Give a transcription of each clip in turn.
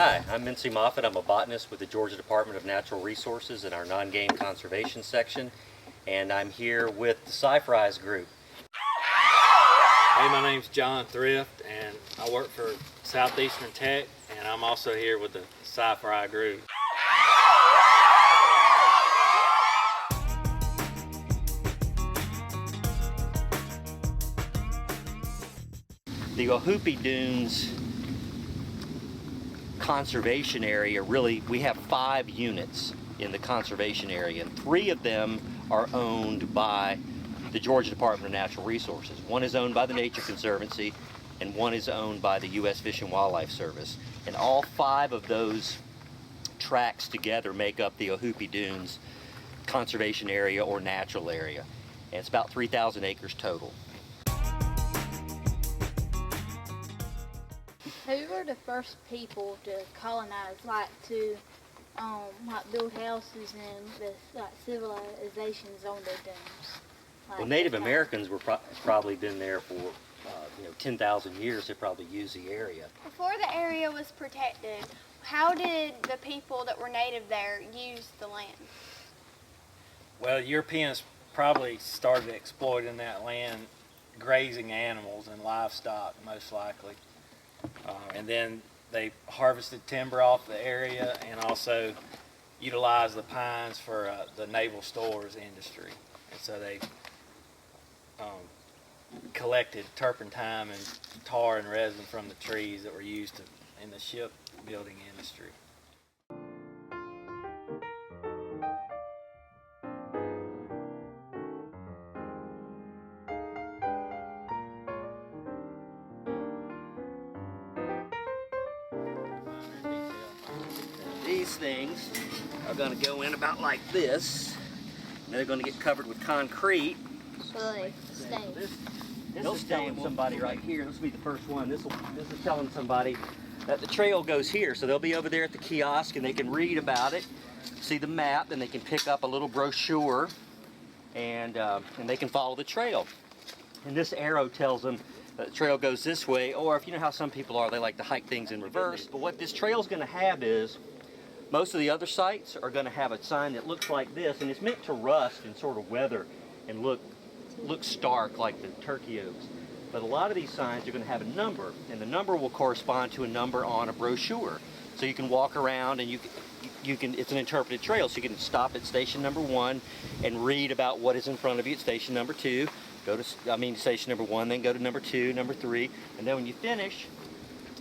Hi, I'm Mincy Moffett. I'm a botanist with the Georgia Department of Natural Resources in our non-game conservation section, and I'm here with the Cyprise group. Hey, my name's John Thrift, and I work for Southeastern Tech, and I'm also here with the Cyprise group. The Ohooppee Dunes conservation area, really, we have 5 units in the conservation area, and 3 of them are owned by the Georgia Department of Natural Resources. One is owned by the Nature Conservancy, and one is owned by the U.S. Fish and Wildlife Service. And all 5 of those tracts together make up the Ohooppee Dunes conservation area or natural area. And it's about 3,000 acres total. Who were the first people to colonize, to build houses and the civilizations on the dunes? Well, Native Americans were probably been there for 10,000 years. They probably used the area. Before the area was protected, how did the people that were native there use the land? Well, Europeans probably started exploiting that land, grazing animals and livestock, most likely. And then they harvested timber off the area and also utilized the pines for the naval stores industry. And so they collected turpentine and tar and resin from the trees that were used in the shipbuilding industry. These things are going to go in about like this, and they're going to get covered with concrete. So they stay. This is telling somebody right here, this will be the first one, this is telling somebody that the trail goes here. So they'll be over there at the kiosk and they can read about it, see the map, and they can pick up a little brochure and they can follow the trail. And this arrow tells them that the trail goes this way, or if you know how some people are, they like to hike things in reverse. But what this trail is going to have is, most of the other sites are going to have a sign that looks like this, and it's meant to rust and sort of weather and look stark like the turkey oaks. But a lot of these signs are going to have a number, and the number will correspond to a number on a brochure. So you can walk around and you can it's an interpreted trail, so you can stop at station number 1 and read about what is in front of you at station number 2. Station number 1, then go to number 2, number 3, and then when you finish,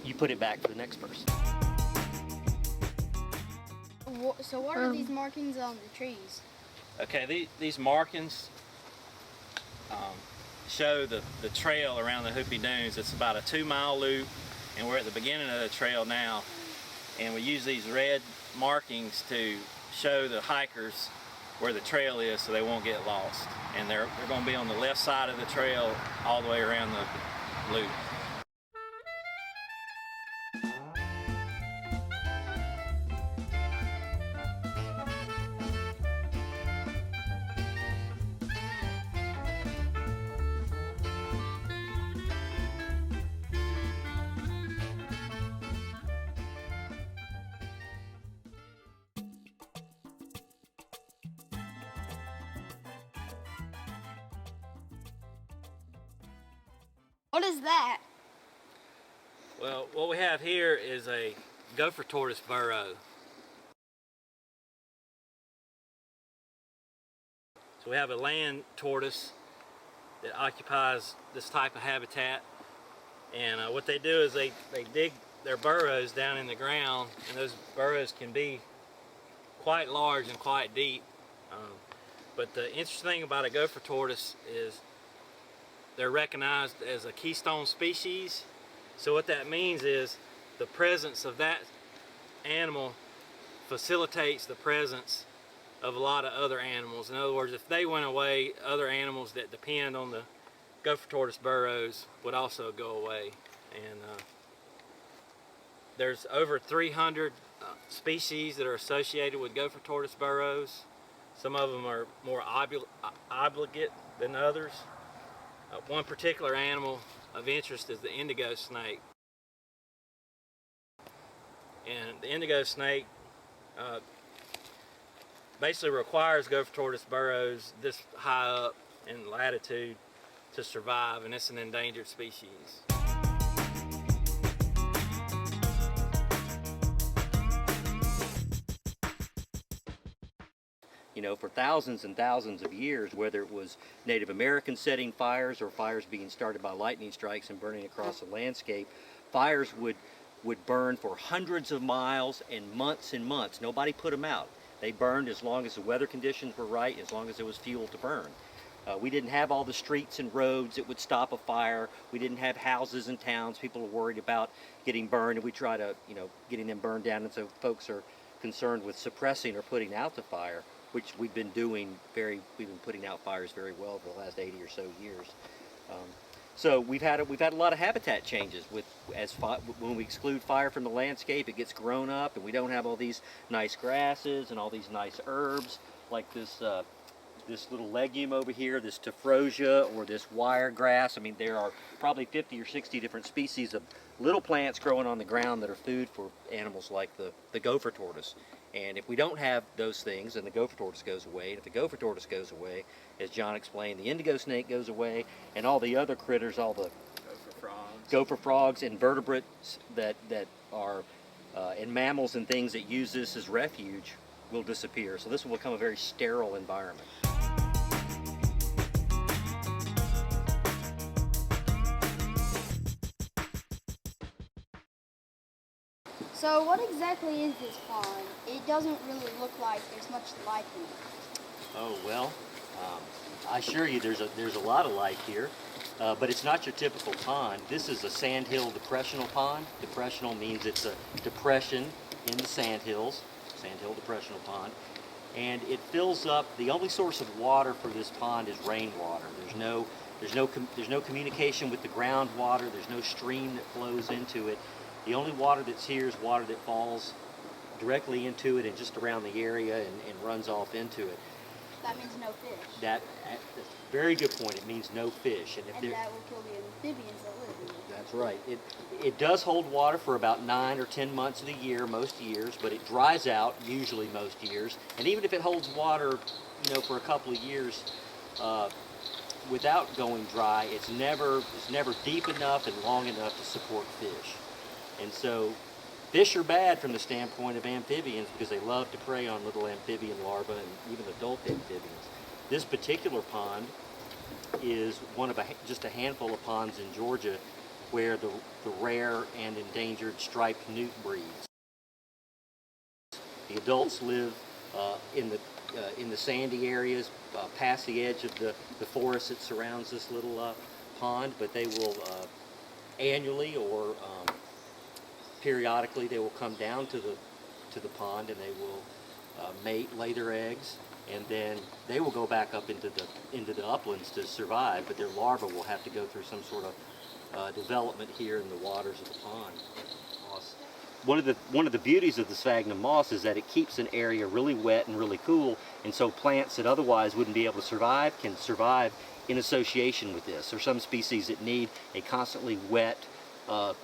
you put it back for the next person. So what are these markings on the trees? Okay, these markings show the trail around the Ohooppee Dunes. It's about a 2-mile loop, and we're at the beginning of the trail now. And we use these red markings to show the hikers where the trail is so they won't get lost. And they're going to be on the left side of the trail all the way around the loop. What is that? Well, what we have here is a gopher tortoise burrow. So we have a land tortoise that occupies this type of habitat, and what they do is they dig their burrows down in the ground, and those burrows can be quite large and quite deep. But the interesting thing about a gopher tortoise is they're recognized as a keystone species. So what that means is the presence of that animal facilitates the presence of a lot of other animals. In other words, if they went away, other animals that depend on the gopher tortoise burrows would also go away. And there's over 300 species that are associated with gopher tortoise burrows. Some of them are more obligate than others. One particular animal of interest is the indigo snake. And the indigo snake basically requires gopher tortoise burrows this high up in latitude to survive, and it's an endangered species. You know, for thousands and thousands of years, whether it was Native Americans setting fires or fires being started by lightning strikes and burning across the landscape, fires would burn for hundreds of miles and months. Nobody put them out. They burned as long as the weather conditions were right, as long as there was fuel to burn. We didn't have all the streets and roads that would stop a fire. We didn't have houses in towns. People are worried about getting burned, and we try to, you know, getting them burned down, and so folks are concerned with suppressing or putting out the fire, which we've been doing we've been putting out fires very well for the last 80 or so years. So we've had a lot of habitat changes when we exclude fire from the landscape. It gets grown up, and we don't have all these nice grasses and all these nice herbs like this little legume over here, this tephrosia or this wiregrass. I mean, there are probably 50 or 60 different species of little plants growing on the ground that are food for animals like the gopher tortoise. And if we don't have those things, then the gopher tortoise goes away. And if the gopher tortoise goes away, as John explained, the indigo snake goes away, and all the other critters, all the gopher frogs, invertebrates that are, and mammals and things that use this as refuge will disappear. So this will become a very sterile environment. So what exactly is this pond? It doesn't really look like there's much life in it. Oh, well, I assure you there's a lot of life here, but it's not your typical pond. This is a sandhill depressional pond. Depressional means it's a depression in the sandhills, sandhill depressional pond, and it fills up. The only source of water for this pond is rainwater. There's no communication with the groundwater. There's no stream that flows into it. The only water that's here is water that falls directly into it and just around the area and runs off into it. That means no fish. That's a very good point. It means no fish. And that will kill the amphibians that live in it. That's right. It does hold water for about 9 or 10 months of the year, most years, but it dries out usually most years. And even if it holds water, you know, for a couple of years without going dry, it's never deep enough and long enough to support fish. And so fish are bad from the standpoint of amphibians because they love to prey on little amphibian larvae and even adult amphibians. This particular pond is one of just a handful of ponds in Georgia where the rare and endangered striped newt breeds. The adults live in the sandy areas past the edge of the forest that surrounds this little pond, but they will annually or periodically they will come down to the pond, and they will mate, lay their eggs, and then they will go back up into the uplands to survive. But their larvae will have to go through some sort of development here in the waters of the pond. One of the beauties of the sphagnum moss is that it keeps an area really wet and really cool, and so plants that otherwise wouldn't be able to survive can survive in association with this. There are some species that need a constantly wet,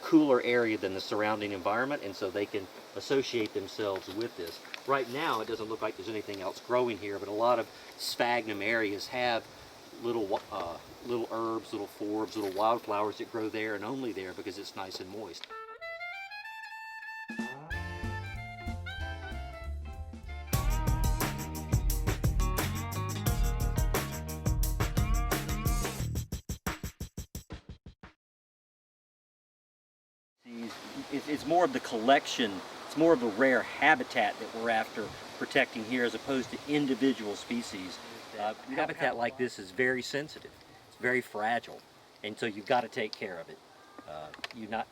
cooler area than the surrounding environment, and so they can associate themselves with this. Right now it doesn't look like there's anything else growing here, but a lot of sphagnum areas have little herbs, little forbs, little wildflowers that grow there and only there because it's nice and moist. It's more of the collection, it's more of the rare habitat that we're after protecting here as opposed to individual species. Habitat like this is very sensitive, it's very fragile, and so you've got to take care of it.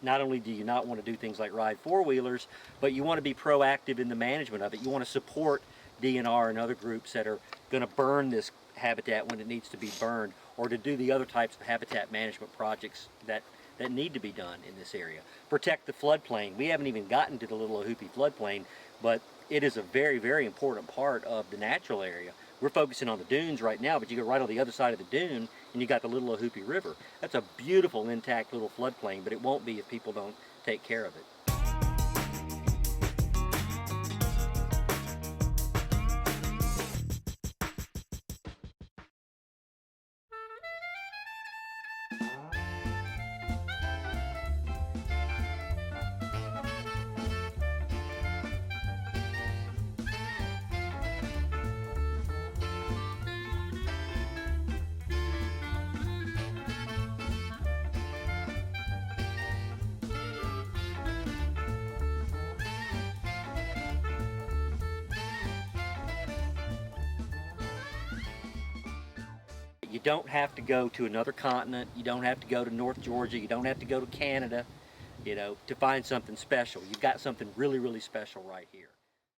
Not only do you not want to do things like ride four-wheelers, but you want to be proactive in the management of it. You want to support DNR and other groups that are going to burn this habitat when it needs to be burned, or to do the other types of habitat management projects that need to be done in this area. Protect the floodplain. We haven't even gotten to the little Ohooppee floodplain, but it is a very, very important part of the natural area. We're focusing on the dunes right now, but you go right on the other side of the dune and you got the little Ohooppee River. That's a beautiful, intact little floodplain, but it won't be if people don't take care of it. don't have to go to another continent. You don't have to go to North Georgia. You don't have to go to Canada, you know, to find something special. You've got something really, really special right here.